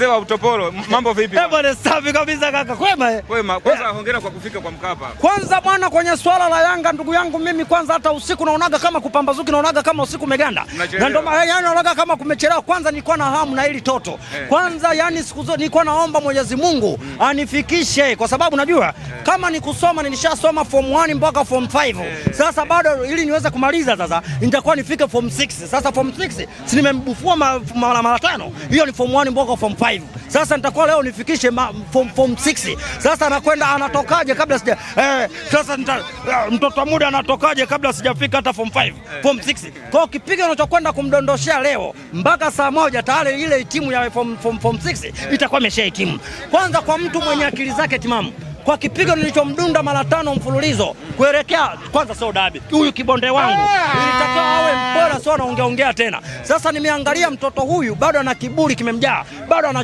Mzee wa utopolo, mambo vipi? Bwana safi kabisa kaka, kwema. Kwema. Kwanza hongera kwa kufika kwa Mkapa. Kwanza bwana, kwenye swala la Yanga ndugu yangu mimi, kwanza hata usiku naonaga kama kupambazuki, naonaga kama usiku umeganda. Na ndio maana yani naonaga kama kumechelewa. Kwanza nilikuwa na hamu na hili toto. Kwanza yani siku zote nilikuwa naomba Mwenyezi Mungu anifikishe, kwa sababu najua kama ni kusoma nilishasoma form 1 mpaka form 5. Sasa bado ili niweze kumaliza sasa nitakuwa nifike form 6. Sasa form 6 si nimembufua mara 5. Hiyo ni form 1 mpaka form 5. Sasa nitakuwa leo nifikishe form 6. Sasa anakwenda anatokaje kabla sija sasa mtoto muda anatokaje kabla sijafika hata form 5 form 6. Kwa kipiga unachokwenda kumdondoshia leo mpaka saa 1 tayari ile timu ya form 6 itakuwa imeshahitimu. Kwanza kwa mtu mwenye akili zake timamu, kwa kipigo nilichomdunda mara 5 mfululizo kuelekea kwanza sio dabi. Huyu kibonde wangu ilitakiwa awe mpora, sio anaongea tena. Sasa nimeangalia mtoto huyu bado ana kiburi kimemjaa, bado ana